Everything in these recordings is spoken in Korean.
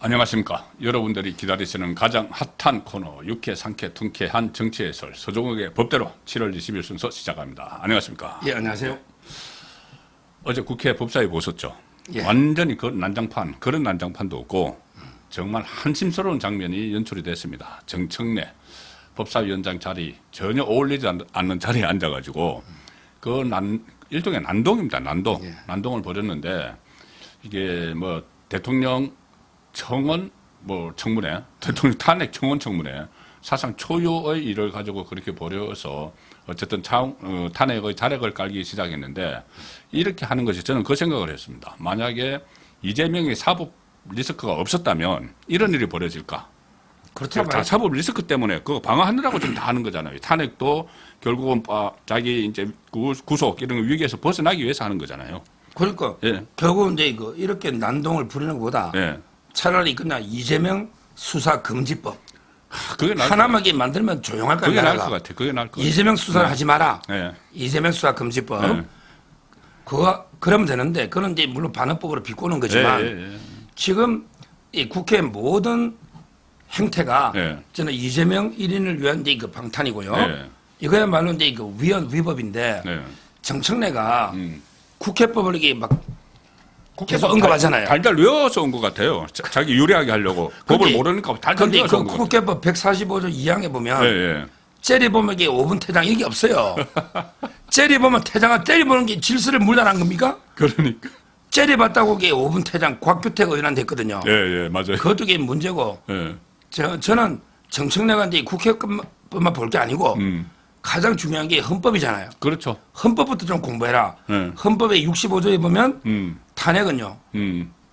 안녕하십니까. 여러분들이 기다리시는 가장 핫한 코너 유쾌 상쾌 통쾌한 정치 해설 서종욱의 법대로 7월 20일 순서 시작합니다. 안녕하십니까. 예, 안녕하세요. 어제 국회 법사위 보셨죠. 예. 완전히 그런 난장판도 없고 정말 한심스러운 장면이 연출이 됐습니다. 정청래 법사위원장 자리 전혀 어울리지 않는 자리에 앉아가지고 일종의 난동입니다. 난동. 예. 난동을 벌였는데 이게 뭐 대통령 청원 청문회, 대통령 탄핵 청원 청문회 사상 초유의 일을 가지고 그렇게 벌여서 어쨌든 탄핵의 자력을 깔기 시작했는데 이렇게 하는 것이 저는 그 생각을 했습니다. 만약에 이재명의 사법 리스크가 없었다면 이런 일이 벌어질까? 그렇죠. 다 사법 리스크 때문에 그거 방어하느라고 지금 다 하는 거잖아요. 탄핵도 결국은 자기 이제 구속 이런 위기에서 벗어나기 위해서 하는 거잖아요. 그러니까 예. 결국 이제 이렇게 난동을 부리는 것보다 예. 차라리 그냥 이재명 수사 금지법 그게 하나만 만들면 조용할 거야. 그게 나을 것 같아. 그게 나을 것 같아. 이재명 수사를 네. 하지 마라. 네. 이재명 수사 금지법. 네. 그러면 되는데 그런 이제 물론 반응법으로 비꼬는 거지만 지금 이 국회 모든 행태가 저는 이재명 1인을 위한 이제 그 방탄이고요. 이거야말로 이제 그 위법인데 정청래가 국회법을 이게 막 계속 언급하잖아요. 달달 외워서 온 것 같아요. 자기 유리하게 하려고. 법을 모르니까 달달 외워서 온 것 같아요. 국회법 145조 2항에 보면 째려보면 이게 5분 퇴장 이게 없어요. 째려보면 퇴장을 때려보는 게 질서를 물란한 겁니까? 그러니까. 째려봤다고 이게 5분 퇴장 곽규택 의원한테 했거든요. 예, 맞아요. 그것도 이게 문제고 저는 정청래가 이제 국회법만 볼 게 아니고 가장 중요한 게 헌법이잖아요. 그렇죠. 헌법부터 좀 공부해라. 헌법의 65조에 보면 탄핵은요.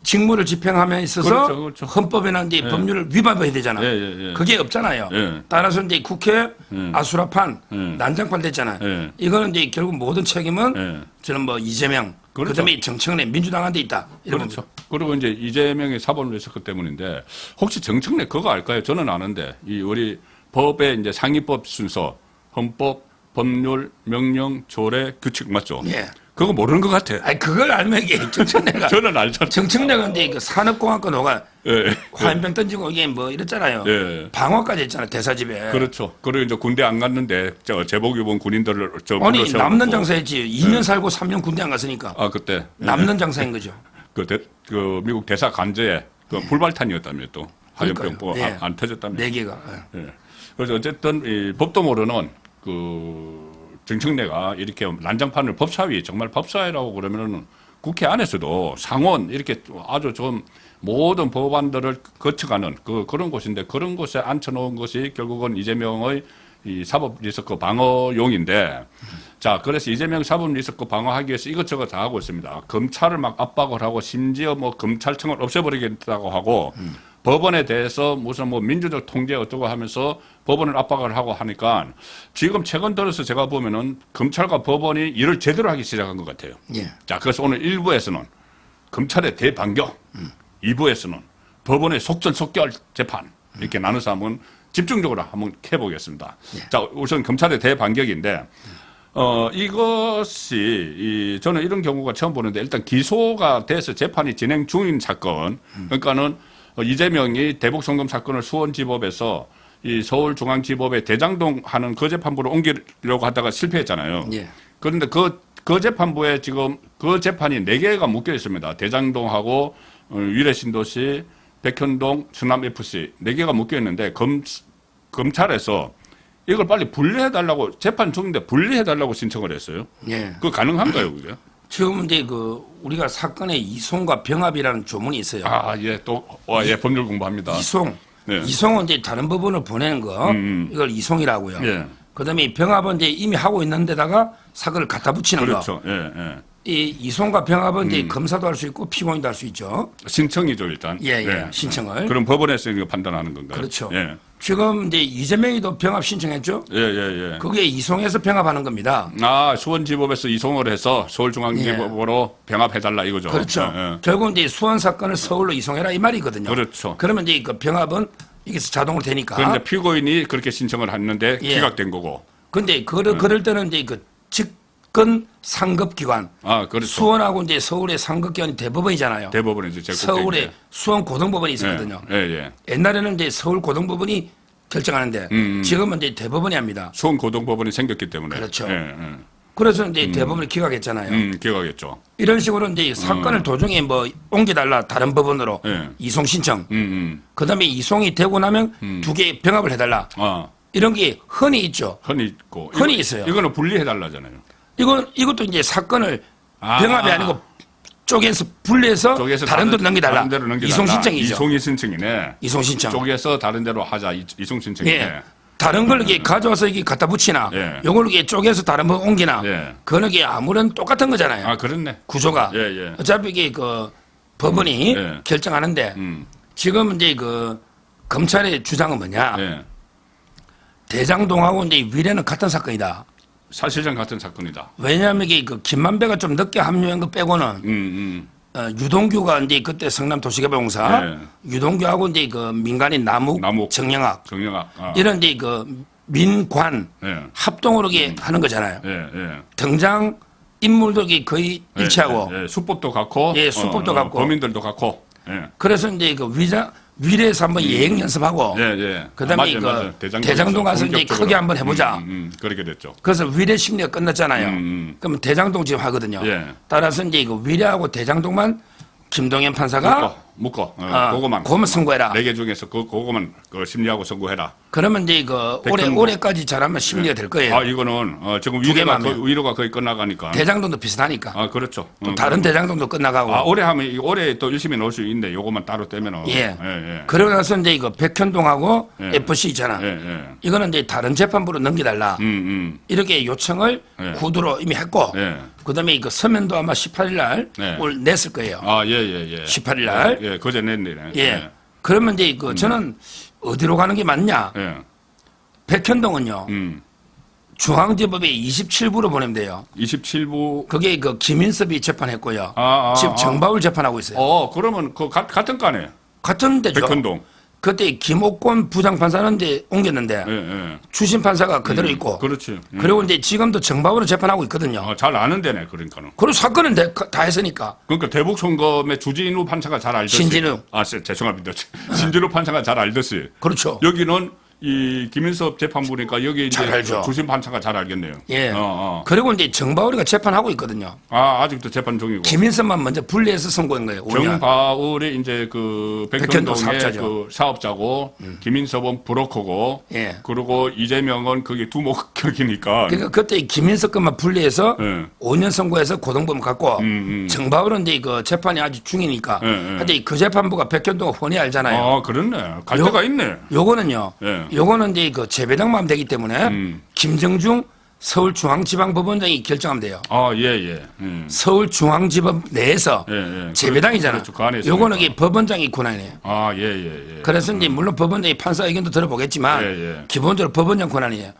직무를 집행함에 있어서 그렇죠. 헌법이나 이제 법률을 위반해야 되잖아요. 그게 없잖아요. 따라서 이제 국회 아수라판 난장판 됐잖아요. 이거는 이제 결국 모든 책임은 저는 뭐 이재명, 그다음에 정청래 민주당한테 있다. 그렇죠. 그리고 이제 이재명의 사법 리스크 때문인데 혹시 정청래 그거 알까요? 저는 아는데 이 우리 법의 이제 상위법 순서 헌법, 법률, 명령, 조례, 규칙 맞죠? 예. 그거 모르는 것 같아. 아니 그걸 알면 이게 정청래가 저는 알잖아요. 정청래가 이제 그 산업공학과노가 화염병 던지고 이게 뭐 이랬잖아요. 방어까지 했잖아요 대사집에. 그렇죠. 그리고 이제 군대 안 갔는데 제복 입은 군인들을 아니 남는 장사했지. 2년 살고 3년 군대 안 갔으니까. 아 그때 남는 장사인 거죠. 그 미국 대사 관저에 그 불발탄이었다며 또 화염병 안 터졌다며. 4개가. 그래서 어쨌든 이 법도 모르는 그 정청래가 이렇게 난장판을 법사위 정말 법사위라고 그러면은 국회 안에서도 상원 이렇게 아주 좀 모든 법안들을 거쳐가는 그런 곳인데 그런 곳에 앉혀놓은 것이 결국은 이재명의 이 사법 리스크 방어용인데 자 그래서 이재명 사법 리스크 방어하기 위해서 이것저것 다 하고 있습니다. 검찰을 막 압박을 하고 심지어 뭐 검찰청을 없애버리겠다고 하고 법원에 대해서 무슨 뭐 민주적 통제 어쩌고 하면서 법원을 압박을 하고 하니까 지금 최근 들어서 제가 보면은 검찰과 법원이 일을 제대로 하기 시작한 것 같아요. 자, 그래서 오늘 1부에서는 검찰의 대반격, 2부에서는 법원의 속전속결 재판 이렇게 나눠서 한번 집중적으로 한번 해보겠습니다. 자, 우선 검찰의 대반격인데 이것이 저는 이런 경우가 처음 보는데 일단 기소가 돼서 재판이 진행 중인 사건 그러니까는 이재명이 대북송금 사건을 수원지법에서 이 서울중앙지법에 대장동 하는 그 재판부로 옮기려고 하다가 실패했잖아요. 그런데 그 재판부에 지금 그 재판이 4개가 묶여 있습니다. 대장동하고 위례신도시, 백현동, 성남FC 4개가 묶여 있는데 검찰에서 이걸 빨리 분리해달라고 재판 중인데 분리해달라고 신청을 했어요. 그거 가능한가요, 그게? 지금 이제 우리가 사건의 이송과 병합이라는 조문이 있어요. 법률 공부합니다. 이송은 이제 다른 법원을 보내는 거, 이걸 이송이라고요. 그다음에 병합은 이제 이미 하고 있는 데다가 사건을 갖다 붙이는 거. 그렇죠. 이 이송과 병합은 이제 검사도 할 수 있고 피고인도 할 수 있죠. 신청이죠, 일단. 신청을. 그럼 법원에서 이거 판단하는 건가요? 그렇죠. 지금 이제 이재명이도 병합 신청했죠. 그게 이송해서 병합하는 겁니다. 수원지법에서 이송을 해서 서울중앙지법으로 병합해달라 이거죠. 그렇죠. 결국 이제 수원 사건을 서울로 이송해라 이 말이거든요. 그렇죠. 그러면 이제 그 병합은 이게 자동으로 되니까. 그런데 피고인이 그렇게 신청을 했는데 기각된 거고. 근데 그럴 때는 이제 사건 상급기관. 아, 그렇죠. 수원하고 이제 서울의 상급기관이 대법원이잖아요. 대법원이죠. 제 서울에 수원 고등법원이 있었거든요. 예, 예. 옛날에는 이제 서울 고등법원이 결정하는데 지금은 이제 대법원이 합니다. 수원 고등법원이 생겼기 때문에. 그렇죠. 예, 예. 그래서 이제 대법원이 기각했잖아요. 기억하겠죠. 이런 식으로 이제 사건을 도중에 뭐 옮겨달라 다른 법원으로 예. 이송 신청. 그다음에 이송이 되고 나면 두 개 병합을 해달라. 아, 이런 게 흔히 있죠. 흔히 있고. 흔히 있어요. 이거는 분리해달라잖아요. 이것도 이제 사건을 아, 병합이 아니고 쪼개서 분리해서 다른 데로 넘겨달라. 다른 데로 넘겨달라. 이송 신청이죠. 이송이 신청이네. 이송 신청. 쪼개서 다른 데로 하자. 이송 신청이네. 예. 다른 걸 이렇게 가져와서 이게 갖다 붙이나, 예. 요걸 이렇게 쪼개서 다른 번 옮기나, 예. 그거는 이게 아무런 똑같은 거잖아요. 아, 그렇네. 구조가. 예, 예. 어차피 이게 그 법원이 예. 결정하는데 지금 이제 그 검찰의 주장은 뭐냐? 예. 대장동하고 이제 위례는 같은 사건이다. 사실상 같은 사건이다. 왜냐하면 이게 그 김만배가 좀 늦게 합류한 거 빼고는 유동규가 이제 그때 성남 도시개발공사 예. 유동규하고 이제 그 민간인 남욱, 남욱. 정영학 정영학. 아. 이런 이제 그 민관 예. 합동으로 이게 하는 거잖아요. 예, 예. 등장 인물도 이게 거의 일치하고 예, 예. 수법도 같고. 예, 수법도 같고. 범인들도 같고. 예. 그래서 이제 그 위례에서 한번 예행 연습하고 예, 예. 그다음에 맞아요. 그 대장동 가서 이제 본격적으로. 크게 한번 해보자. 그렇게 됐죠. 그래서 위례 심리가 끝났잖아요. 그럼 대장동 지금 하거든요. 예. 따라서 이제 그 위례하고 대장동만 김동연 판사가 묶어. 그거만 그거만 선고해라. 4개 중에서 그거만 심리하고 선고해라. 그러면 이제 그 올해까지 잘하면 심리가 될 거예요. 아, 이거는 지금 위로가 거의 끝나가니까. 대장동도 비슷하니까. 아, 그렇죠. 또 다른 대장동도 끝나가고. 아, 올해 하면 올해 또 1심이 나올 수 있는데 요거만 따로 떼면은. 예. 예. 그러고 나서 이제 이거 백현동하고 예. FC 있잖아. 예, 예. 이거는 이제 다른 재판부로 넘겨달라. 이렇게 요청을 예. 구두로 이미 했고. 예. 그다음에 이거 서면도 아마 18일 날 네. 오늘 냈을 거예요. 아, 예. 18일 날. 예, 그제 냈네. 예. 그러면 이제 그 저는 어디로 가는 게 맞냐? 예. 백현동은요. 중앙지법에 27부로 보내면 돼요. 27부. 그게 그 김인섭이 재판했고요. 아, 지금 정바울 재판하고 있어요. 그러면 그 같은 과네. 같은 데죠. 백현동. 그때 김옥권 부장판사는 이제 옮겼는데 예. 주심 판사가 그대로 있고. 그렇지. 그리고 이제 지금도 정바울을 재판하고 있거든요. 잘 아는 데네, 그러니까는. 그리고 사건은 다 했으니까. 그러니까 대북 송금의 주진우 판사가 잘 알듯이. 신진우. 죄송합니다. 신진우 판사가 잘 알듯이. 그렇죠. 여기는 이 김인섭 재판부니까 여기 잘 이제 알죠. 주심 판사가 잘 알겠네요. 예. 그리고 이제 정바울이가 재판하고 있거든요. 아직도 재판 중이고. 김인섭만 먼저 분리해서 선고한 거예요. 5년. 정바울이 이제 그 백현동 백현동의 사업자죠. 그 사업자고 김인섭은 브로커고. 예. 그리고 이재명은 그게 두목격이니까. 그러니까 그때 김인섭 것만 분리해서 예. 5년 선고해서 고등범 갖고 정바울은 이제 그 재판이 아직 중이니까. 예. 근데 그 재판부가 백현동 훤히 알잖아요. 그렇네. 갈 데가 있네. 요거는요. 예. 요거는 이제 그 재배당만 되기 때문에 김정중 서울중앙지방법원장이 결정하면 돼요. 예. 서울중앙지법 내에서 예. 재배당이잖아. 그렇죠. 그 안에 요거는 있으니까. 이게 법원장이 권한이에요. 예. 그래서 이제 물론 법원장이 판사 의견도 들어보겠지만 예. 기본적으로 법원장 권한이에요.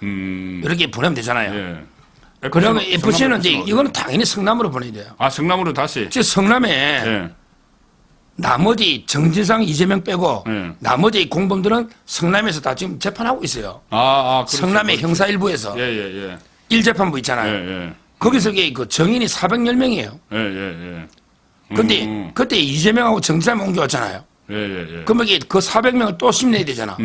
이렇게 보내면 되잖아요. 예. 그러면 FC는 이제 성남으로 이거는 당연히 성남으로 보내야 돼요. 성남으로 다시. 즉 성남에 예. 나머지 정진상, 이재명 빼고 예. 나머지 공범들은 성남에서 다 지금 재판하고 있어요. 그렇죠. 성남의 그렇죠. 형사 일부에서 예. 1재판부 있잖아요. 예. 거기서 이게 그 정인이 410명이에요. 예. 근데 그때 이재명하고 정진상 옮겨왔잖아요. 예. 그러면 이게 그 400명을 또 심내야 되잖아.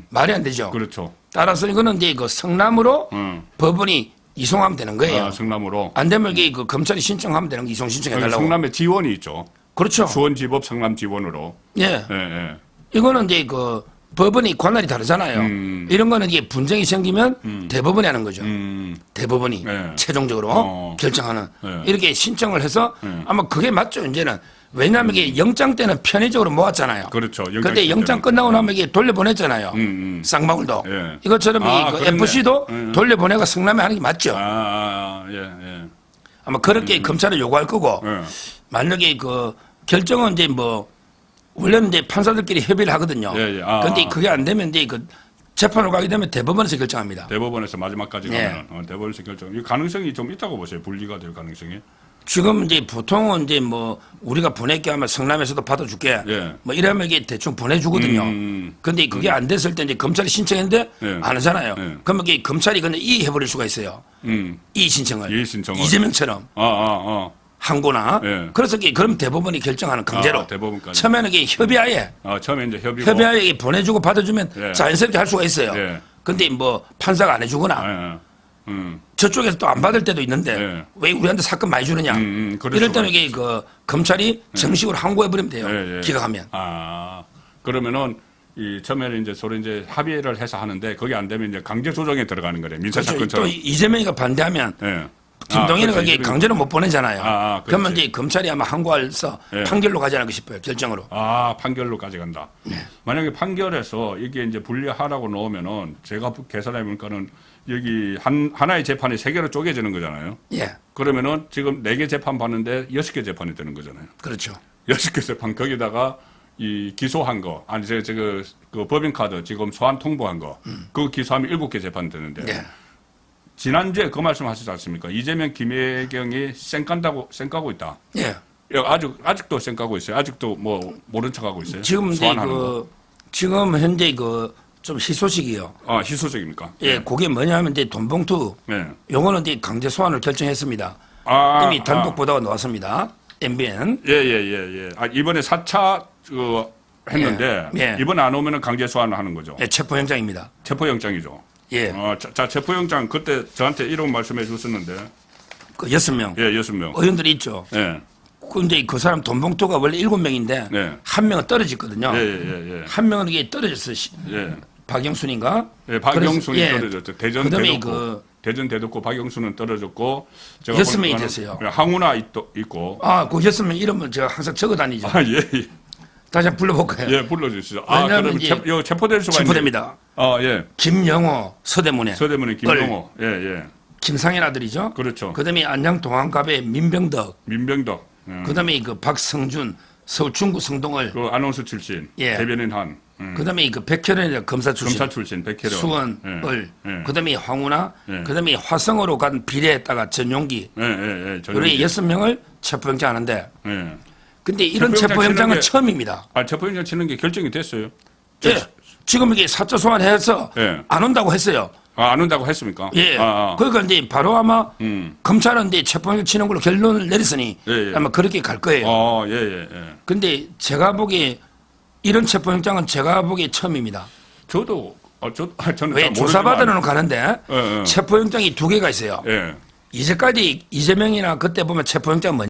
말이 안 되죠. 그렇죠. 따라서 이거는 이제 그 성남으로 법원이 이송하면 되는 거예요. 성남으로. 안 되면 이게 그 검찰이 신청하면 되는 거 이송 신청해달라고. 성남에 지원이 있죠. 그렇죠. 수원지법 성남 지원으로. 예. 예. 이거는 이제 그 법원이 관할이 다르잖아요. 이런 거는 이게 분쟁이 생기면 대법원이 하는 거죠. 대법원이 네. 최종적으로 결정하는 네. 이렇게 신청을 해서 아마 그게 맞죠. 이제는 왜냐하면 이게 영장 때는 편의적으로 모았잖아요. 그렇죠. 근데 영장 끝나고 나면 이게 돌려보냈잖아요. 쌍방울도. 예. 이것처럼 이 그 그렇네. FC도 돌려보내가 성남에 하는 게 맞죠. 예. 아마 그렇게 검찰을 요구할 거고 예. 만약에 그 결정은 이제 뭐 원래는 이제 판사들끼리 협의를 하거든요. 예. 그런데 그게 안 되면 이제 그 재판으로 가게 되면 대법원에서 결정합니다. 대법원에서 마지막까지 예. 가면 대법원에서 결정. 이 가능성이 좀 있다고 보세요. 분리가 될 가능성이. 지금 이제 보통은 이제 뭐 우리가 보낼게 하면 성남에서도 받아줄게. 예. 뭐 이러면 이게 대충 보내주거든요. 근데 그게 안 됐을 때 이제 검찰이 신청했는데 예. 안 하잖아요. 예. 그러면 이게 검찰이 그냥 이의해버릴 수가 있어요. 이의 신청을. 이의 신청을. 이재명처럼. 항고나. 예. 그래서 이게 그럼 대법원이 결정하는 강제로. 대법원까지. 처음에는 이게 협의하에. 처음에 이제 협의고. 협의하에 보내주고 받아주면 예. 자연스럽게 할 수가 있어요. 예. 근데 뭐 판사가 안 해주거나. 저쪽에서 또 안 받을 때도 있는데 예. 왜 우리한테 사건 많이 주느냐. 그럴 이럴 수가 때는 이게 그 검찰이 정식으로 항고해버리면 돼요. 예, 예. 기각하면. 그러면은 이 처음에는 이제 서로 이제 합의를 해서 하는데 그게 안 되면 이제 강제 조정에 들어가는 거래. 민사 그렇죠. 또 사건처럼. 이재명이가 반대하면 예. 김동인은 그렇죠. 그게 강제로 못 보내잖아요. 그러면 그렇지. 이제 검찰이 아마 항고해서 예. 판결로 가지 않을까 싶어요. 결정으로. 판결로까지 간다. 네. 만약에 판결에서 이게 이제 분리하라고 놓으면은 제가 계산해 보니까는 여기 하나의 재판이 3개로 쪼개지는 거잖아요. 예. 그러면은 지금 4개 재판 받는데 6개 재판이 되는 거잖아요. 그렇죠. 6개 재판 거기다가 이 기소한 거, 아니 그 법인카드 지금 소환 통보한 거, 그거 기소하면 7개 재판 되는데. 네. 지난주에 그 말씀 하시지 않습니까? 이재명, 김혜경이 쌩까고 있다. 예. 아직도 쌩까고 있어요. 아직도 뭐 모른 척하고 있어요. 지금 이제 소환하는 거. 지금 현재 좀 희소식이요. 희소적입니까? 예, 그게 뭐냐면 이제 돈봉투. 네. 요거는 이제 강제 소환을 결정했습니다. 이미 단독 보도가 나왔습니다. MBN. 예. 이번에 4차 했는데 예. 이번에 안 오면은 강제 소환을 하는 거죠. 예, 체포영장입니다. 체포영장이죠. 예. 자, 체포영장 그때 저한테 이런 말씀해 주셨는데. 그 6명. 예, 6명. 의원들이 있죠. 예. 근데 그 사람 돈봉투가 원래 7명인데 네. 한 명은 떨어졌거든요. 예. 한 명은 이게 떨어졌어요. 예. 박영순인가? 예, 박영순이 그래서, 예. 떨어졌죠. 대전 그다음에 대덕구. 대전 대덕구 박영순은 떨어졌고. 6명이 됐어요. 항우나 있고. 그 6명 이름은 제가 항상 적어 다니죠. 예. 다시 한번 불러볼까요? 예, 불러주시죠. 왜냐하면 그러면 이제 체포될 수가 체포됩니다. 예. 김영호 서대문에. 서대문의 김영호. 예. 김상현 아들이죠. 그렇죠. 그다음에 안양 동안갑의 민병덕. 민병덕. 그다음에 그 박성준 서울 중구 성동을. 그 아나운서 출신. 예. 대변인 한. 그다음에 그 백혈연의 검사 출신. 백혜련. 수원을. 예. 그다음에 황우나. 예. 그다음에 화성으로 간 비례했다가 전용기. 예. 우리 6명을 체포영장 하는데. 예. 근데 이런 체포영장 체포영장은 치는 게- 처음입니다. 체포영장 치는 게 결정이 됐어요. 예. 지금 이게 사적 소환해서 예. 안 온다고 했어요. 안 온다고 했습니까? 예. 그러니까 이제 바로 아마 검찰은 이제 체포영장 치는 걸로 결론을 내렸으니 예. 아마 그렇게 갈 거예요. 예. 근데 제가 보기에 이런 체포영장은 제가 보기에 처음입니다. 저는 왜 잘 조사받으러 가는데 예. 체포영장이 2개가 있어요. 예. 이제까지 이재명이나 그때 보면 체포영장 뭐냐?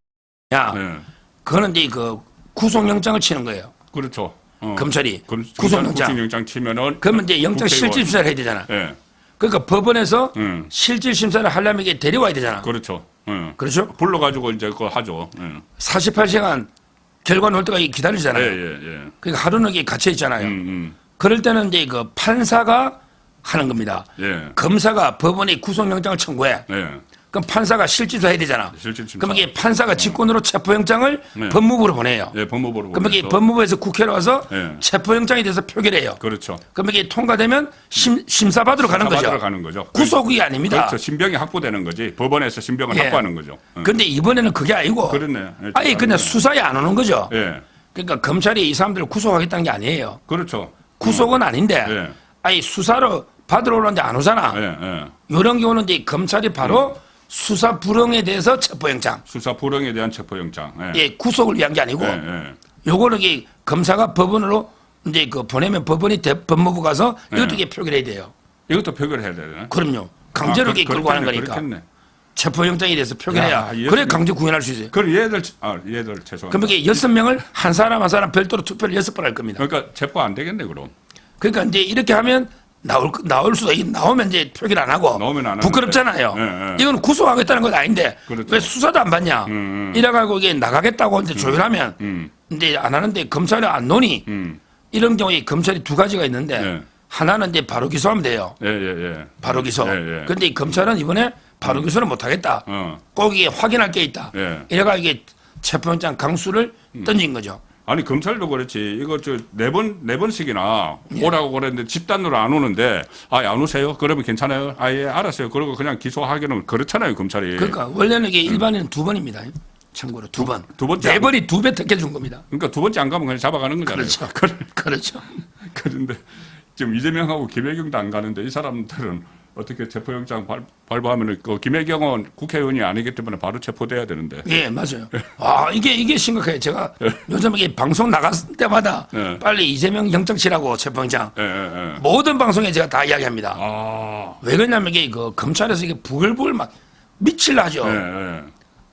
예. 그거는 이제 그 구속영장을 치는 거예요. 그렇죠. 검찰이 구속영장. 구속영장 치면은 그러면 이제 영장 국회의원. 실질 심사를 해야 되잖아. 예. 그러니까 법원에서 음. 실질 심사를 하려면 이게 데려와야 되잖아. 그렇죠. 예. 그렇죠? 불러가지고 이제 그거 하죠. 예. 48시간 결과 나올 때까지 기다리잖아요. 예. 그러니까 하루는 이게 갇혀 있잖아요. 음. 그럴 때는 이제 그 판사가 하는 겁니다. 예. 검사가 법원에 구속영장을 청구해. 예. 그럼 판사가 실질조 해야 되잖아. 실질 심사. 그럼 이게 판사가 직권으로 체포영장을 네. 법무부로 보내요. 예, 법무부로 그럼 이게 보내서. 법무부에서 국회로 와서 예. 체포영장에 대해서 표결해요. 그렇죠. 그럼 이게 통과되면 심사받으러 가는 거죠. 받으러 가는 거죠. 구속이 아닙니다. 그렇죠. 신병이 확보되는 거지. 법원에서 신병을 예. 확보하는 거죠. 근데 이번에는 그게 아니고 그렇네. 예, 아예 그냥 수사에 안 오는 거죠. 예. 그러니까 검찰이 이 사람들을 구속하겠다는 게 아니에요. 그렇죠. 구속은 아닌데 예. 아예 수사로 받으러 오는데 안 오잖아. 예. 이런 경우는 이제 검찰이 바로 수사 불응에 대해서 체포영장. 수사 불응에 대한 체포영장. 예, 구속을 위한 게 아니고 예. 요거는 이게 검사가 법원으로 이제 그 보내면 법원이 법무부 가서 이것도 이게 표결해야 돼요. 이것도 표결해야 되나? 그럼요. 강제로 이게 끌고 가는 거니까. 그렇겠네. 체포영장에 대해서 표결해야 야, 그래 강제 구현할 수 있어요. 그럼 얘들 죄송합니다. 그럼 이게 6명을 한 사람 한 사람 별도로 투표를 6번 할 겁니다. 그러니까 체포 안 되겠네 그럼. 그러니까 이제 이렇게 하면 나올 수도 나오면 이제 표결 안 하고 나오면 안 부끄럽잖아요. 예. 이건 구속하겠다는 건 아닌데 그렇죠. 왜 수사도 안 받냐? 이래가지고 이게 나가겠다고 이제 조율하면 이제 안 하는데 검찰이 안 노니 이런 경우에 검찰이 2가지가 있는데 예. 하나는 이제 바로 기소하면 돼요. 예. 바로 기소. 예. 근데 검찰은 이번에 바로 기소를 못 하겠다. 꼭 이게 확인할 게 있다. 예. 이래가 이게 체포영장 강수를 던진 거죠. 아니 검찰도 그렇지. 이거 저 네 번씩이나 오라고 그랬는데 집단으로 안 오는데 안 오세요? 그러면 괜찮아요? 예, 알았어요. 그러고 그냥 기소하기는 그렇잖아요, 검찰이. 그러니까 원래는 이게 일반인은 2번입니다. 참고로 2번. 두 번째 네 번이 2배 특혜 준 겁니다. 그러니까 두 번째 안 가면 그냥 잡아가는 거잖아요. 그렇죠. 그렇죠. 그런데 지금 이재명하고 김혜경도 안 가는데 이 사람들은 어떻게 체포영장 발부하면은 그 김혜경은 국회의원이 아니기 때문에 바로 체포돼야 되는데. 예, 맞아요. 이게 심각해요. 제가 요즘 이게 방송 나갔을 때마다 네. 빨리 이재명 영장 치라고 체포영장. 예. 모든 방송에 제가 다 이야기합니다. 아. 왜 그러냐면 이게 그 검찰에서 이게 부글부글 막 미칠라죠. 예.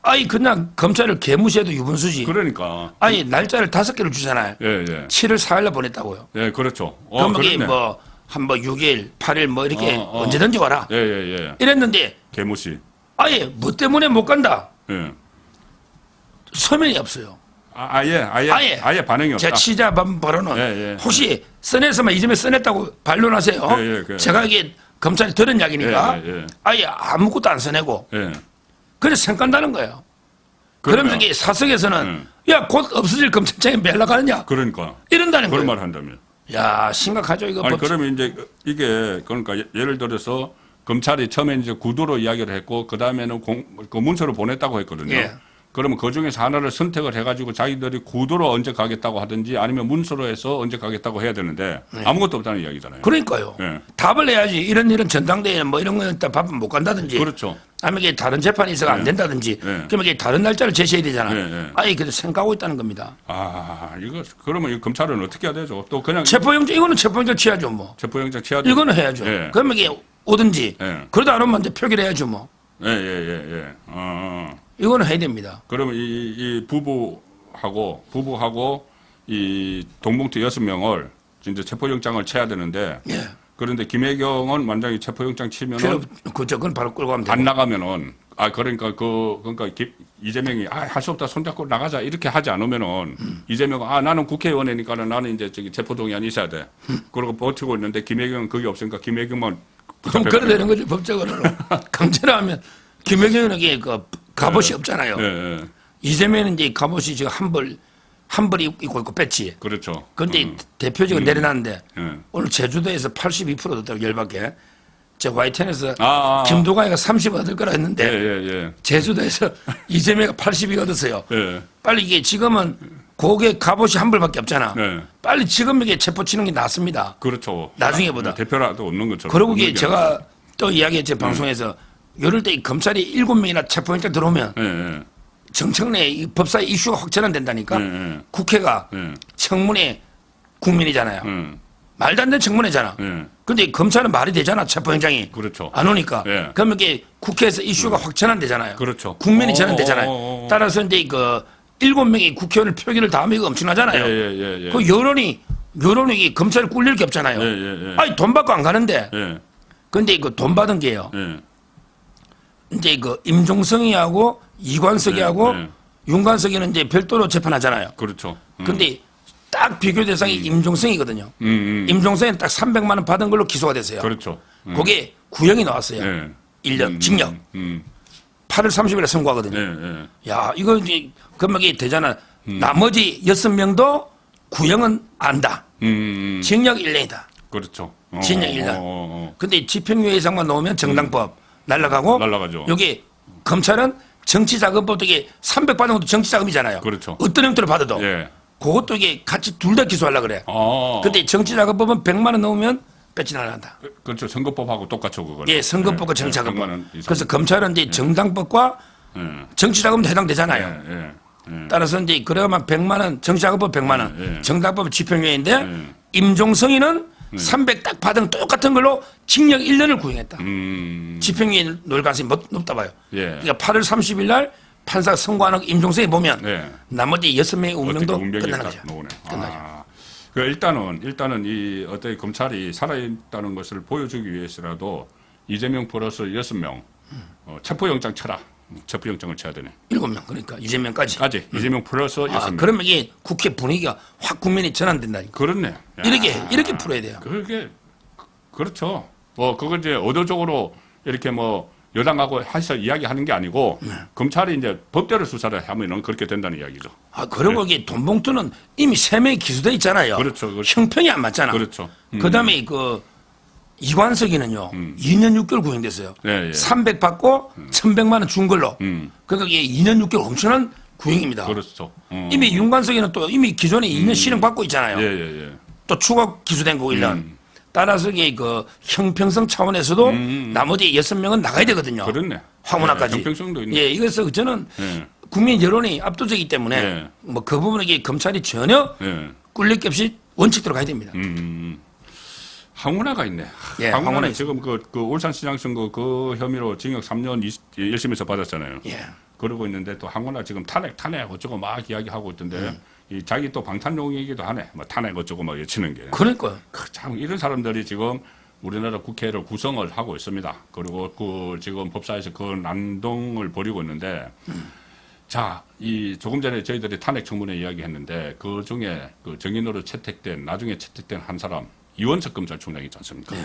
아니 그냥 검찰을 개무시해도 유분수지. 그러니까. 아니 날짜를 5개를 주잖아요. 예. 7월 4일날 보냈다고요. 예, 그렇죠. 그럼 이게 그렇네. 한 6일, 8일 뭐 이렇게 어. 언제든지 와라. 예. 이랬는데 개무시. 아예 뭐 때문에 못 간다. 예. 서면이 없어요. 아예 반응이 없다. 제가 취재한 바로는 예. 혹시 써내서만 이점에 써냈다고 반론하세요. 예. 제가 이게 검찰이 들은 이야기니까 예. 아예 아무것도 안 써내고 예. 그래서 생각한다는 거예요. 그러면 이게 사석에서는 야 곧 없어질 검찰청에 매라 가느냐 그러니까. 이런다는 그런 거예요. 말 한다면. 야 심각하죠 이거. 아니 그러면 이제 이게 그러니까 예를 들어서 검찰이 처음에 이제 구두로 이야기를 했고 그 다음에는 그 문서를 보냈다고 했거든요. 예. 그러면 그 중에서 하나를 선택을 해가지고 자기들이 구두로 언제 가겠다고 하든지 아니면 문서로 해서 언제 가겠다고 해야 되는데 아무것도 없다는 이야기잖아요. 그러니까요. 예. 답을 내야지. 이런 전당대회 뭐 이런 거는 밥은 못 간다든지. 그렇죠. 아니면 이게 다른 재판이 있어가 안 된다든지. 그러면 이게 다른 날짜를 제시해야 되잖아요. 예. 아니 그래서 생각하고 있다는 겁니다. 이거 그러면 이 검찰은 어떻게 해야 되죠? 또 그냥 체포영장 이거는 체포영장 취하죠 뭐. 체포영장 취하 이거는 해야죠. 예. 그러면 이게 오든지. 예. 그러다 안 오면 이제 표결해야죠 뭐. 예. 이거는 해야 됩니다. 그러면 이 부부하고 이 동봉투 6명을 이제 체포영장을 쳐야 되는데 예. 그런데 김혜경은 만약에 체포영장 치면은 그건 바로 끌고 가면 안 되고. 나가면은 그러니까 이재명이 할 수 없다 손잡고 나가자 이렇게 하지 않으면은 이재명은 나는 국회의원이니까는 나는 이제 저기 체포동의안이 있어야 돼. 그러고 버티고 있는데 김혜경은 그게 없으니까 김혜경만 그럼 그래 되는 거죠 법적으로. 강제로 하면 김혜경은 이게 그 갑옷이 없잖아요. 예. 이재명은 이제 갑옷이 지금 한 벌이 입고 있고 배치. 그렇죠. 그런데 대표직은 내려놨는데 예. 오늘 제주도에서 82% 됐다고 열받게. 제 YTN에서 아. 김두관이가 30 얻을 거라 했는데 예. 제주도에서 이재명이 82 얻었어요. 예. 빨리 이게 지금은 고개 갑옷이 한 벌밖에 없잖아. 네. 빨리 지금 이게 체포 치는 게 낫습니다. 그렇죠. 나중에보다. 대표라도 없는 것처럼. 그리고 이게 제가 또 이야기했죠 방송에서 이럴 때 이 검찰이 7명이나 체포영장 들어오면 예. 정청래 이 법사위 이슈가 확 전환된다니까. 예. 국회가 청문회 국민이잖아요. 말도 안 되는 청문회잖아. 근데 검찰은 말이 되잖아. 체포영장이. 그렇죠. 안 오니까. 예. 그러면 이게 국회에서 이슈가 확 전환되잖아요. 그렇죠. 국민이 전환되잖아요. 따라서 이제 그 7명의 국회의원을 표결을 다 하면 이거 엄청나잖아요. 예. 그 여론이 이 검찰을 꿀릴 게 없잖아요. 예. 아니 돈 받고 안 가는데. 예. 근데 그 돈 받은 게요. 예. 이제 그 임종성이하고 이관석이하고 윤관석이는 이제 별도로 재판하잖아요. 그렇죠. 근데 딱 비교 대상이 임종성이거든요. 임종성은 딱 300만 원 받은 걸로 기소가 됐어요. 그렇죠. 그게 구형이 나왔어요. 예. 1년 징역. 8월 30일에 선고하거든요. 예. 야, 이거 이제 금액이 되잖아. 나머지 6명도 구형은 안다. 징역 1년이다. 그렇죠. 징역 1년. 근데 집행유예 이상만 넣으면 정당법 날라가고. 여기 검찰은 정치자금법 이게 300 받은 것도 정치자금이잖아요. 그렇죠. 어떤 형태로 받아도. 예. 그것도 이게 같이 둘 다 기소하려고 그래. 근데 정치자금법은 100만 원 넣으면 배치날란다. 그렇죠. 선거법하고 똑같죠, 그거는. 예, 선거법과 정치자금법. 그래서 검찰은 이제 정당법과 정치자금도 해당되잖아요. 따라서 이제 그래야만 100만 원, 정치자금법 100만 원, 정당법은 집행유예인데 임종성이는 300 딱 받은 똑같은 걸로 징역 1년을 구형했다. 집행유예 놓을 가능성이 높다 봐요. 그러니까 8월 30일 날 판사 선고하는 임종성이 보면 나머지 6명의 운명도 끝나는 거죠. 끝나죠. 일단은 이 어떤 검찰이 살아있다는 것을 보여주기 위해서라도 이재명 플러스 6명 체포영장 쳐라. 체포영장을 쳐야 되네. 7명 그러니까 이재명까지. 이재명 플러스 6명. 그러면 이게 국회 분위기가 확 국민이 전환된다니까. 그렇네. 이렇게 풀어야 돼요. 그게 그렇죠. 그거 이제 의도적으로 이렇게 여당하고 해서 이야기하는 게 아니고 검찰이 이제 법대로 수사를 하면은 그렇게 된다는 이야기죠. 아, 그리고 이게 돈봉투는 이미 3명이 기소돼 있잖아요. 그렇죠, 그렇죠. 형평이 안 맞잖아. 그렇죠. 그다음에 그 이관석이는요 2년 6개월 구형됐어요. 예, 예. 300 받고 1,100만 원 준 걸로. 그러니까 이게 2년 6개월 엄청난 구형입니다. 그렇죠. 이미 윤관석이는 또 이미 기존에 2년 실형 받고 있잖아요. 예, 예, 예. 또 추가 기소된 거고 1년. 따라서 이게 그 형평성 차원에서도 나머지 6명은 나가야 되거든요. 그렇네. 황운하까지. 예, 형평성도 있네. 예, 이래서 저는 예. 국민 여론이 압도적이기 때문에 예. 뭐 그 부분에 이게 검찰이 전혀 예. 꿀릴 게 없이 원칙대로 가야 됩니다. 황운하가 있네. 예, 황운하는 황운하 지금 그 울산시장 선거 그 혐의로 징역 3년 1심에서 받았잖아요. 예. 그러고 있는데 또 황운하 지금 탄핵 어쩌고 막 이야기하고 있던데 이 자기 또 방탄용이기도 하네. 뭐 탄핵 어쩌고 막 외치는 게. 그러니까요. 참 이런 사람들이 지금 우리나라 국회를 구성을 하고 있습니다. 그리고 그 지금 법사에서 그 난동을 벌이고 있는데 자, 이 조금 전에 저희들이 탄핵 청문회 이야기했는데 그 중에 그 정인으로 나중에 채택된 한 사람 이원석 검찰총장 있지 않습니까? 네.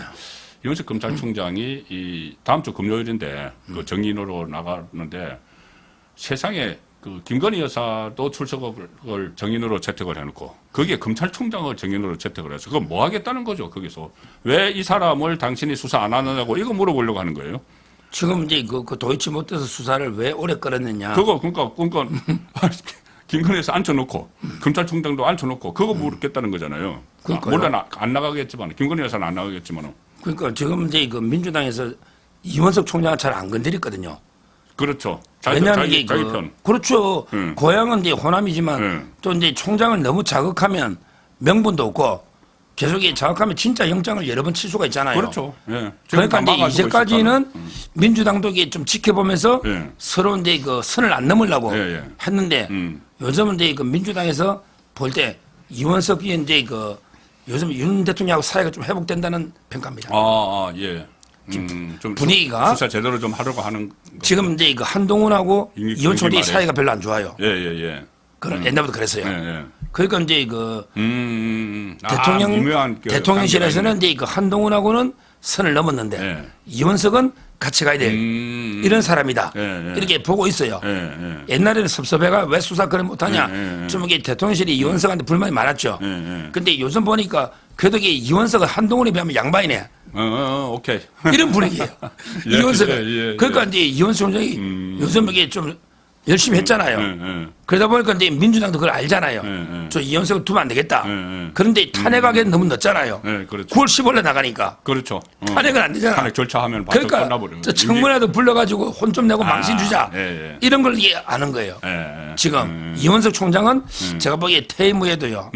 이원석 검찰총장이 이 다음 주 금요일인데 그 정인으로 나가는데 세상에 그 김건희 여사도 출석을 정인으로 채택을 해놓고 거기에 검찰총장을 정인으로 채택을 해서 그거 뭐 하겠다는 거죠 거기서 왜 이 사람을 당신이 수사 안 하느냐고 이거 물어보려고 하는 거예요. 지금 이제 그 도이치모터스 수사를 왜 오래 끌었느냐. 그러니까 김건희 여사 앉혀놓고 검찰총장도 앉혀놓고 그거 물겠다는 거잖아요. 그러니까요. 물론 안 나가겠지만 김건희 여사는 안 나가겠지만 그러니까 지금 이제 그 민주당에서 이원석 총장을 잘 안 건드렸거든요. 그렇죠. 왜냐하면 자기 이게 편. 그렇죠. 고향은 이제 호남이지만 또 이제 총장을 너무 자극하면 명분도 없고 계속 자극하면 진짜 영장을 여러 번 칠 수가 있잖아요. 그렇죠. 예. 그러니까 이제 이제까지는 민주당도 이게 좀 지켜보면서 예. 서로 이제 그 선을 안 넘으려고 예, 예. 했는데 요즘은 이제 그 민주당에서 볼 때 이원석이 이제 그 요즘 윤 대통령하고 사이가 좀 회복된다는 평가입니다. 예. 좀 분위기가 수사 제대로 좀 하려고 하는 지금 이제 그 한동훈하고 이원 총리 말이에요. 사이가 별로 안 좋아요. 예. 그런 옛날부터 그랬어요. 예. 그러니까 이제 그 미묘한 그 대통령실에서는 이제 그 한동훈하고는 선을 넘었는데 예. 이원석은 같이 가야 돼. 이런 사람이다. 예. 이렇게 보고 있어요. 예. 옛날에는 섭섭해가 왜 수사 그래 못하냐. 예. 좀 이게 대통령실이 이원석한테 불만이 많았죠. 예. 근데 요즘 보니까 그래도 이게 이원석은 한동훈에 비하면 양반이네. 오케이. 이런 분위기예요. 예, 이원석은. 예. 그러니까 이제 이원석 총장이 요즘 이게 좀 열심히 했잖아요. 예. 그러다 보니까 이제 민주당도 그걸 알잖아요. 예. 저 이원석을 두면 안 되겠다. 예. 그런데 탄핵하기엔 너무 늦잖아요. 예, 그렇죠. 9월 10월에 나가니까. 그렇죠. 탄핵은 안 되잖아. 탄핵 절차하면 바로 그러니까 끝나버리는 저 청문회도 불러가지고 혼 좀 내고 아, 망신 주자. 예. 이런 걸 이게 아는 거예요. 예. 지금 이원석 총장은 제가 보기에 퇴임 후에도요.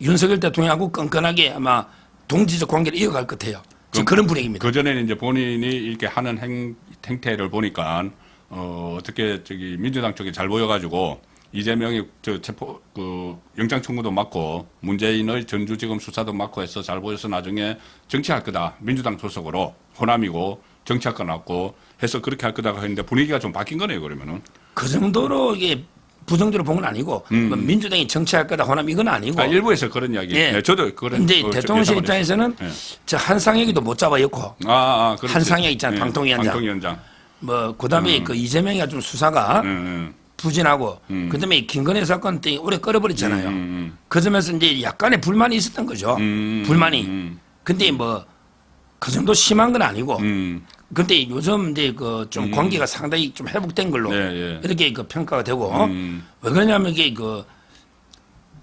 윤석열 대통령하고 끈끈하게 아마 동지적 관계를 이어갈 것 같아요. 지금 그런 분위기입니다. 그 전에는 이제 본인이 이렇게 하는 행태를 보니까 어떻게 저기 민주당 쪽이 잘 보여가지고 이재명이 영장 청구도 맡고 문재인의 전주지검 수사도 맡고 해서 잘 보여서 나중에 정치할 거다. 민주당 소속으로 호남이고 정치할 거 같고 해서 그렇게 할 거다 했는데 분위기가 좀 바뀐 거네요. 그러면은. 그 정도로 이게 부정적으로 본 건 아니고 뭐 민주당이 정치할 거다 호남 이건 아니고. 일부에서 그런 이야기. 예. 네, 저도 그런. 근데 대통령실 입장에서는 예. 저 한상혁이도 못 잡아였고 그렇지. 한상혁 있잖아요. 방통위원장. 방통위원장. 뭐 그다음에 그 이재명이가 좀 수사가 음. 부진하고 그다음에 김건희 사건 때 오래 끌어버렸잖아요. 그 점에서 이제 약간의 불만이 있었던 거죠. 불만이. 근데 뭐 그 정도 심한 건 아니고. 근데 요즘 이제 그 좀 관계가 상당히 좀 회복된 걸로 예. 이렇게 그 평가가 되고 왜 그러냐면 이게 그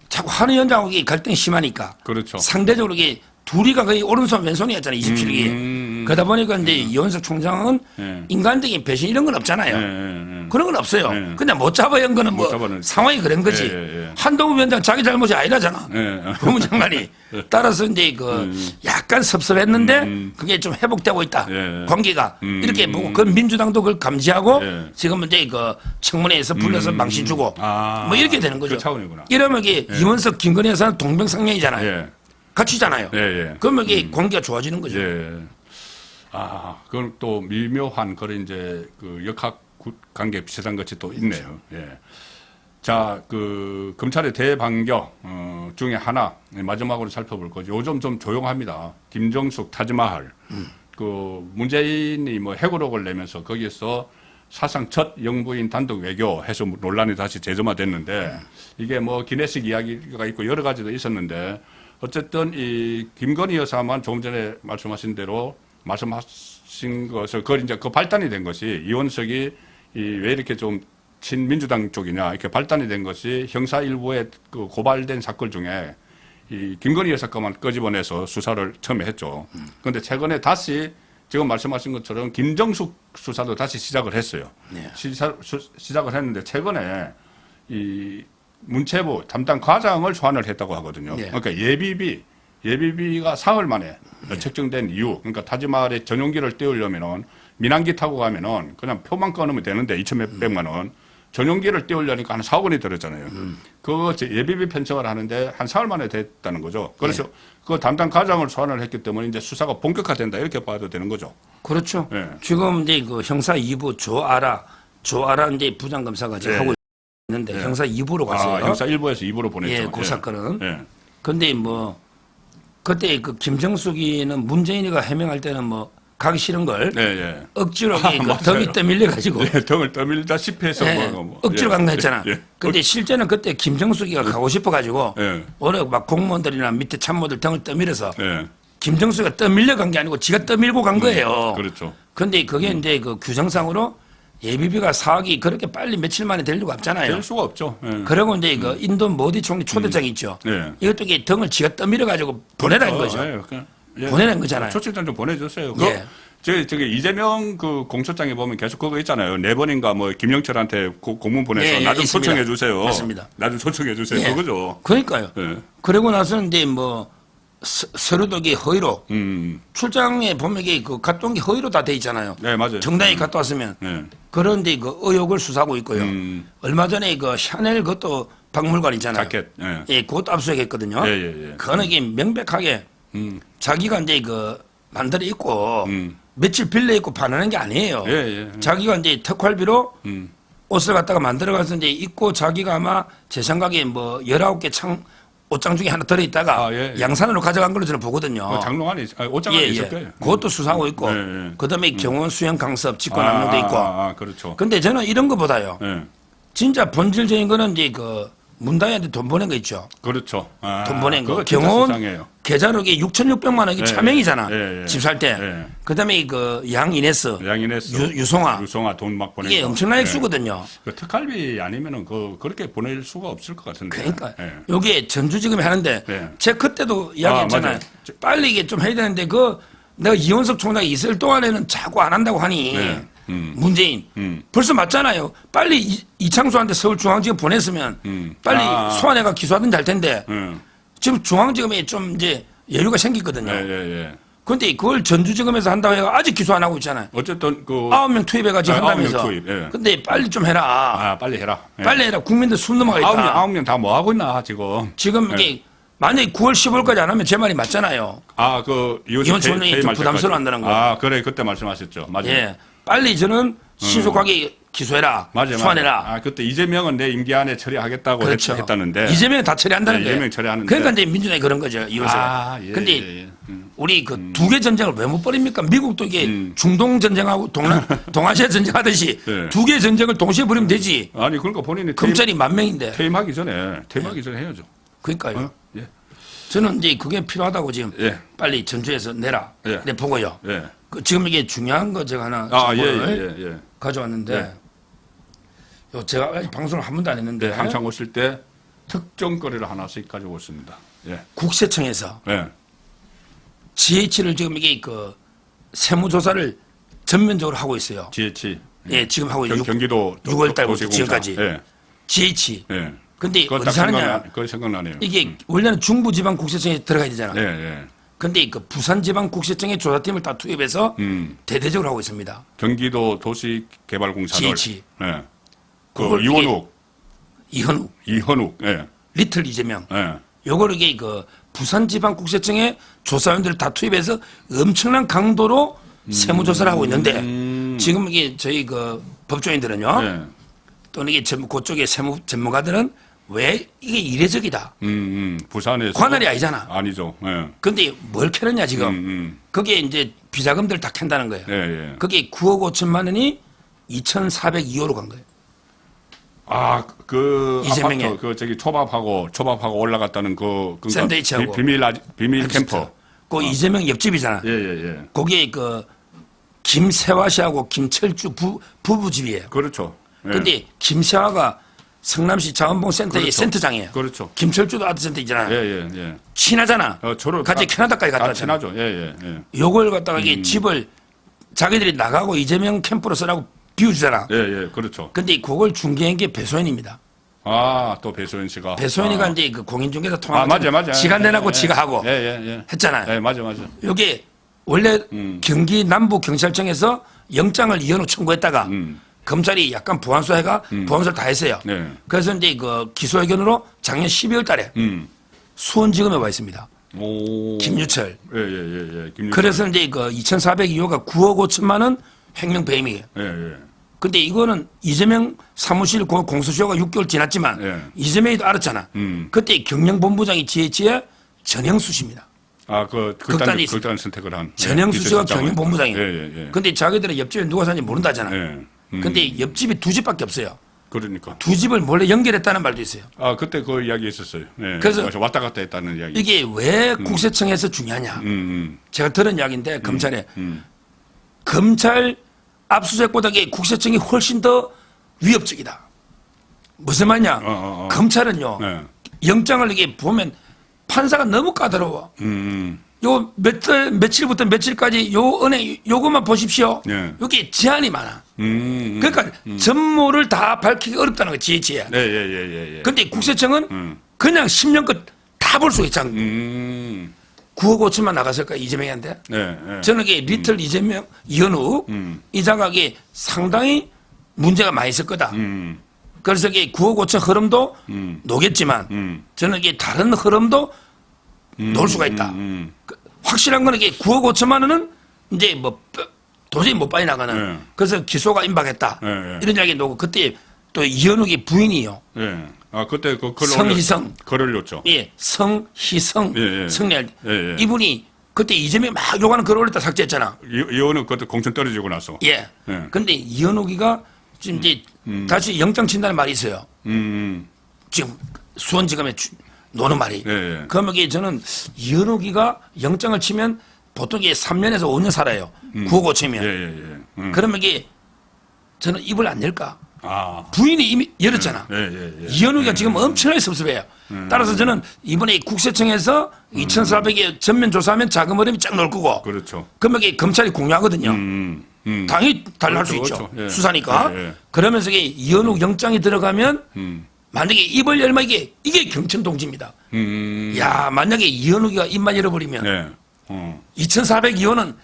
자꾸 한 위원장하고 이게 갈등이 심하니까 그렇죠. 상대적으로 이게 둘이가 거의 오른손 왼손이었잖아요. 27기. 그러다 보니까 이제 이원석 총장은 예. 인간적인 배신 이런 건 없잖아요. 예. 그런 건 없어요. 예. 그냥 못 잡아야 한 거는 뭐 못 잡아는 상황이 그런 거지. 예. 한동훈 위원장 자기 잘못이 아니라잖아. 예. 법무장관이. 따라서 이제 그 약간 섭섭했는데 그게 좀 회복되고 있다. 예. 관계가. 이렇게 보고 그 민주당도 그걸 감지하고 예. 지금 이제 그 청문회에서 불러서 망신 주고 뭐 이렇게 되는 거죠. 그 차원이구나. 이러면 이게 이원석 김건희 여사는 동병상련이잖아요. 예. 같이잖아요. 예. 그러면 이게 관계가 좋아지는 거죠. 예. 그건 또 미묘한 그런 이제 그 역학 관계 비슷한 것이 또 있네요. 예. 자, 그 검찰의 대반격 중에 하나 마지막으로 살펴볼 거죠. 요즘 좀 조용합니다. 김정숙 타지마할. 그 문재인이 뭐 회고록을 내면서 거기에서 사상 첫 영부인 단독 외교해서 논란이 다시 재점화됐는데 이게 뭐 기내식 이야기가 있고 여러 가지도 있었는데 어쨌든 이 김건희 여사만 조금 전에 말씀하신 대로 말씀하신 것을 그걸 이제 그 발단이 된 것이 이원석이 왜 이렇게 좀 친민주당 쪽이냐 이렇게 발단이 된 것이 형사 일부에 그 고발된 사건 중에 이 김건희 여사 것만 끄집어내서 수사를 처음에 했죠. 그런데 최근에 다시 지금 말씀하신 것처럼 김정숙 수사도 다시 시작을 했어요. 네. 시작을 했는데 최근에 이 문체부 담당 과장을 소환을 했다고 하거든요. 네. 그러니까 예비비가 사흘 만에 책정된 이유. 그러니까 타지마할에 전용기를 띄우려면은 민항기 타고 가면은 그냥 표만 끊으면 되는데 2,몇백만 원. 전용기를 띄우려니까 한 4억 원이 들었잖아요. 그거 예비비 편성을 하는데 한 사흘 만에 됐다는 거죠. 그래서 그 담당 과장을 소환을 했기 때문에 이제 수사가 본격화된다 이렇게 봐도 되는 거죠. 그렇죠. 네. 지금 이제 그 형사 2부 조아라 이제 부장검사가 지금 네. 하고 있는데 네. 형사 2부로 갔어요. 형사 1부에서 2부로 보냈죠. 예, 그 사건은. 예. 근데 뭐 그때 그 김정숙이는 문재인이가 해명할 때는 뭐 가기 싫은 걸 예, 예. 억지로 맞아요. 덤이 떠밀려 가지고 예, 등을 떠밀다시피 해서 억지로 간 거 했잖아. 예. 근데 실제는 그때 김정숙이가 가고 싶어 가지고 예. 오래 막 공무원들이나 밑에 참모들 등을 떠밀어서 예. 김정숙이가 떠밀려 간 게 아니고 지가 떠밀고 간 거예요. 그렇죠. 근데 그게 이제 그 규정상으로 예비비가 4억이 그렇게 빨리 며칠 만에 될 리가 없잖아요. 될 수가 없죠. 예. 그리고 이제 그 인도 모디 총리 초대장이 있죠. 예. 이것도 이게 등을 지가 떠밀어 가지고 보내라는 거죠. 예, 그냥, 예. 보내라는 거잖아요. 초청장 좀 보내주세요. 예. 저기 이재명 그 공소장에 보면 계속 그거 있잖아요. 네 번인가 뭐 김영철한테 공문 보내서 예, 예, 나 좀 있습니다. 초청해 주세요. 맞습니다. 나 좀 초청해 주세요. 예. 그거죠. 그러니까요. 예. 그러고 나서 이제 뭐 서류독이 허위로 출장에 보면 이게 그 갔다 온 게 허위로 다 돼 있잖아요. 네, 맞아요. 정당히 갔다 왔으면. 예. 그런데 그 의혹을 수사하고 있고요. 음. 얼마 전에 그 샤넬 그것도 박물관 있잖아요. 자켓. 예. 예, 그것도 압수수색했거든요. 예, 예, 예. 그거는 이게 명백하게 자기가 이제 그 만들어 있고 며칠 빌려 입고 반하는 게 아니에요. 예, 예. 자기가 이제 특활비로 옷을 갖다가 만들어 가서 이제 입고 자기가 아마 제 생각에 뭐 19개 옷장 중에 하나 들어있다가 아, 예, 예. 양산으로 가져간 걸로 저는 보거든요. 뭐 장롱 안에 옷장 안에 있을 거예요. 그것도 수사하고 있고 예, 예. 그다음에 경원 수영 강습 직권 남용도 있고. 그렇죠. 근데 저는 이런 거보다요. 예. 진짜 본질적인 거는 이제 그 문다이한테 돈 보낸 거 있죠. 그렇죠. 돈 보낸 거. 그거 진짜 경원 수상해요. 계좌록이 6,600만 원이 예, 차명이잖아. 예, 예. 집 살 때. 예. 그다음에 그 양이네스, 양인했어. 유송아. 돈 막 보내고. 이게 엄청난 액수거든요. 그 특활비 아니면은 그렇게 보낼 수가 없을 것 같은데. 그러니까 예. 여기에 전주지검이 하는데 예. 제가 그때도 이야기했잖아요. 맞아요. 빨리 이게 좀 해야 되는데 그 내가 이원석 총장이 있을 동안에는 자꾸 안 한다고 하니 네. 문재인 벌써 맞잖아요. 빨리 이창수한테 서울중앙지검 보냈으면 빨리 소환해가 기소하든지 할 텐데 지금 중앙지검에 좀 이제 여유가 생겼거든요. 예, 예, 예. 그런데 그걸 전주지검에서 한다고 해가 아직 기소 안 하고 있잖아요. 어쨌든 그 9명 투입해가지고 아, 한다면서. 9명 투입, 예. 근데 빨리 좀 해라. 빨리 해라. 예. 빨리 해라. 국민들 숨 넘어가 있다. 9명 다 뭐 하고 있나 지금. 지금 예. 이게 만약에 9월 15일까지 안 하면 제 말이 맞잖아요. 이원 총리가 좀 부담스러워한다는 거. 그래 그때 말씀하셨죠. 맞아요. 예. 빨리 저는 신속하게 기소해라. 맞아요. 소환해라. 그때 이재명은 내 임기 안에 처리하겠다고 그렇죠. 했다는데. 이재명이 다 처리한다는 네, 거예요. 이재명 처리하는데. 그러니까 이제 민주당이 그런 거죠. 이원석. 예, 근데 예, 예. 우리 그 두 개 전쟁을 왜 못 벌입니까? 미국도 이게 중동 전쟁하고 동아시아 전쟁하듯이 네. 두 개 전쟁을 동시에 벌이면 되지. 아니 그러니까 본인이 검찰이 10,000명인데. 퇴임하기 전에 해야죠. 그러니까요. 예. 저는 이제 그게 필요하다고 지금 예. 빨리 전주에서 내라. 예. 네, 보고요. 예. 지금 이게 중요한 거 제가 하나 예, 정보를 예, 예. 가져왔는데 네. 요 제가 아직 방송을 한 번도 안 했는데 네, 한창 오실 때 특정 거리를 하나씩 가지고 왔습니다. 예. 국세청에서 예. GH를 지금 이게 그 세무조사를 전면적으로 하고 있어요. GH. 예, 지금 하고 있어요. 경기도 6월 달부터 도시공사. 지금까지. 예. GH. 예. 근데 그거 어디서 하느냐? 그거 생각나네요. 이게 원래는 중부지방국세청에 들어가야 되잖아. 예, 예. 근데 그 부산지방국세청의 조사팀을 다 투입해서 대대적으로 하고 있습니다. 경기도 도시개발공사를. GH. 예. 그 그걸 이현욱, 예. 리틀 이재명. 예. 요거를 이게 그 부산지방국세청의 조사원들을 다 투입해서 엄청난 강도로 세무조사를 하고 있는데 지금 이게 저희 그 법조인들은요. 예. 또는 이게 그쪽의 세무 전문가들은 왜 이게 이례적이다. 부산에서 관할이 아니잖아. 아니죠. 예. 근데 뭘 캐느냐 지금. 그게 이제 비자금들 다 캔다는 거예요. 예, 예. 그게 9억 5천만 원이 2,402호로 간 거예요. 아, 그 이재명의. 아파트 그 저기 초밥하고 올라갔다는 그러니까 샌드위치하고. 비밀 캠퍼. 그 이재명 옆집이잖아. 예, 예, 예. 거기에 그 김세화 씨하고 김철주 부부 집이에요. 그렇죠. 예. 근데 김세화가 성남시 자원봉센터의 그렇죠. 센터장이에요. 그렇죠. 김철주도 아트센터 있잖아요. 예, 예, 예. 친하잖아. 저를 같이 캐나다까지 갔다 왔잖아. 친하죠. 예, 예, 예. 요걸 갖다가 이게 집을 자기들이 나가고 이재명 캠프로 쓰라고 비워주잖아. 예, 예, 그렇죠. 근데 그걸 중개한 게 배소연입니다. 아, 또 배소연 씨가. 배소연이가 아. 이제 그 공인중개사 통화. 맞아. 지가 내놓고 예, 지가 하고 예, 예, 예. 했잖아요. 예, 맞아. 요게 원래 경기 남부 경찰청에서 영장을 이현우 청구했다가 검찰이 약간 보완수해가 보완수를 다 했어요. 네. 그래서 이제 그 기소 의견으로 작년 12월 달에 수원지검에 와 있습니다. 오. 김유철. 예. 김유철. 그래서 이제 그 2,402호가 9억 5천만 원 횡령 배임이에요. 예, 예. 근데 이거는 이재명 사무실 공소시효가 6개월 지났지만 예. 이재명이도 알았잖아. 그때 경영본부장이 GH의 전영수 씨입니다. 아, 그 극단이 극단 선택을 한 전영수 씨가 비서실장을. 경영본부장이에요. 예. 근데 자기들은 옆집에 누가 사는지 모른다잖아. 예. 근데 옆집이 두 집밖에 없어요. 그러니까. 두 집을 몰래 연결했다는 말도 있어요. 아, 그때 그 이야기 있었어요. 예. 그래서 왔다 갔다 했다는 이야기. 이게 왜 국세청에서 중요하냐. 제가 들은 이야기인데 검찰에. 검찰 압수수색보다 이게 국세청이 훨씬 더 위협적이다. 무슨 말이냐. 검찰은요. 네. 영장을 이게 보면 판사가 너무 까다로워. 요 며칠부터 며칠까지 요 은행 요것만 보십시오. 네. 여기 제한이 많아. 그러니까 전모를 다 밝히기 어렵다는 거 지혜지혜. 예. 근데 국세청은 그냥 10년껏 다 볼 수 있잖아. 9억 5천만 나갔을까 이재명한테. 네. 저는 이게 리틀 이재명 이현우 이 자각이 상당히 문제가 많이 있을 거다. 그래서 이게 9억 5천 흐름도 놓겠지만 저는 이게 다른 흐름도 놓을 수가 있다. 확실한 건 이게 9억 5천만 원은 이제 뭐 도저히 못 빠져나가는. 그래서 기소가 임박했다. 이런 이야기 놓고 그때 또 이현욱이 부인이요. 예. 아, 그때 그 글을 성희성. 글을 올렸죠. 예, 성희성. 예. 성리할 때. 예. 이분이 그때 이재명이 막 욕하는 글을 올렸다 삭제했잖아. 이혼은 그때 공천 떨어지고 나서. 예. 예. 근데 이현욱이가 지금 이제 다시 영장 친다는 말이 있어요. 지금 수원지검에 노는 말이. 예. 그러면 이게 저는 이현욱이가 영장을 치면 보통 이게 3년에서 5년 살아요. 9억 5천이면. 예. 그러면 이게 저는 입을 안 열까? 아. 부인이 이미 열었잖아. 예. 이현욱이가 지금 엄청나게 섭섭해요. 따라서 저는 이번에 국세청에서 2,400에 전면 조사하면 자금 흐름이 쫙 나올 거고. 그렇죠. 그러면 이게 검찰이 공유하거든요. 당연히 달라할 수 그렇죠, 있죠. 그렇죠. 예. 수사니까. 예. 그러면서 이게 이현욱 영장이 들어가면 만약에 입을 열면 이게 경천 동지입니다. 야, 만약에 이현욱이가 입만 열어버리면 예. 2,402호는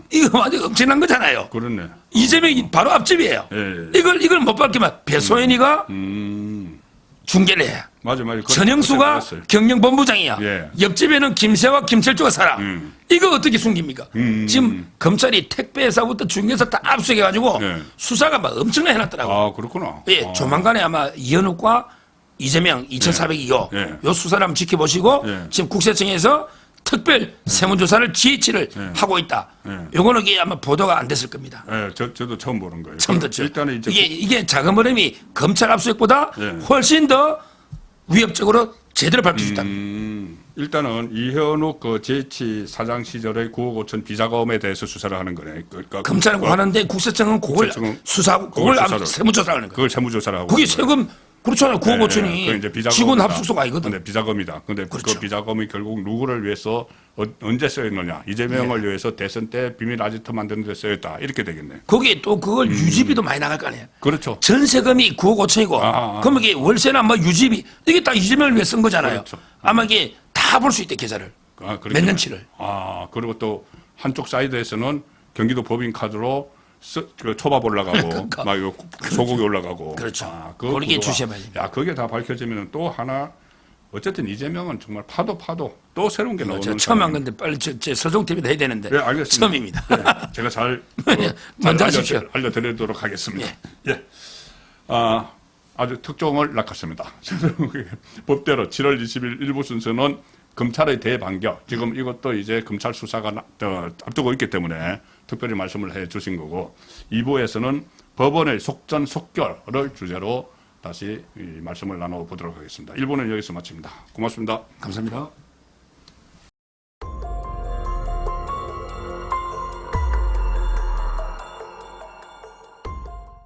이거 완전 엄청난 거잖아요. 그렇네. 이재명이 바로 앞집이에요. 예. 이걸 못 밝히면 배소연이가 중계를 해. 맞아. 전영수가 그때 경영본부장이야. 예. 옆집에는 김세와 김철주가 살아. 이거 어떻게 숨깁니까? 지금 검찰이 택배회사부터 중개사 다 압수해가지고 예. 수사가 막 엄청나게 해놨더라고. 아, 그렇구나. 예, 조만간에 아마 이현욱과 이재명 2,402호 예. 요 수사를 한번 지켜보시고 예. 지금 국세청에서 특별 세무조사를 GH를 하고 있다. 요거는 이게 아마 보도가 안 됐을 겁니다. 예, 저도 처음 보는 거예요. 처음 듣죠. 일단은 이제 이게 자금 흐름이 검찰 압수수색보다 예. 훨씬 더 위협적으로 제대로 밝힐 수 있다. 일단은 이현욱 그 GH 사장 시절의 9억 5천 비자금에 대해서 수사를 하는 거네. 그러니까 검찰은 그거 하는데 국세청은 그걸 국세청은 수사하고 그걸 그걸 수사를 세무조사를 하는 거예요. 그걸 세무조사를 하고. 그게 있는 거예요. 세금 그렇잖아요. 9억 그 5천이 이제 비자금이다. 직원 합숙소가 아니거든. 근데 비자금이다. 근데 그렇죠. 그 비자금이 결국 누구를 위해서 언제 쓰였느냐? 이재명을 위해서 대선 때 비밀 아지트 만드는 데 쓰였다. 이렇게 되겠네. 거기에 또 그걸 유지비도 많이 나갈 거 아니에요. 그렇죠. 전세금이 9억 5천이고 그러면 이게 월세나 뭐 유지비 이게 다 이재명을 위해 쓴 거잖아요. 그렇죠. 아마 이게 다 볼 수 있대 계좌를. 아, 몇 년치를. 아, 그리고 또 한쪽 사이드에서는 경기도 법인카드로 그 초밥 올라가고 그러니까. 막 이거 소고기 올라가고. 그렇죠. 아, 그렇게 주셔야지. 야, 그게 다 밝혀지면 또 하나 어쨌든 이재명은 정말 파도 또 새로운 게 나오는. 제가 처음 한 건데 빨리 제 서종 TV도 해야 되는데. 네, 알겠습니다. 처음입니다. 네, 제가 잘 먼저 하십시오. 알려드리도록 하겠습니다. 예. 아, 아주 특종을 낚았습니다. 법대로 7월 20일 일부 순서는 검찰의 대반격, 지금 이것도 이제 검찰 수사가 앞두고 있기 때문에 특별히 말씀을 해 주신 거고, 2부에서는 법원의 속전속결을 주제로 다시 이 말씀을 나눠보도록 하겠습니다. 1부는 여기서 마칩니다. 고맙습니다. 감사합니다.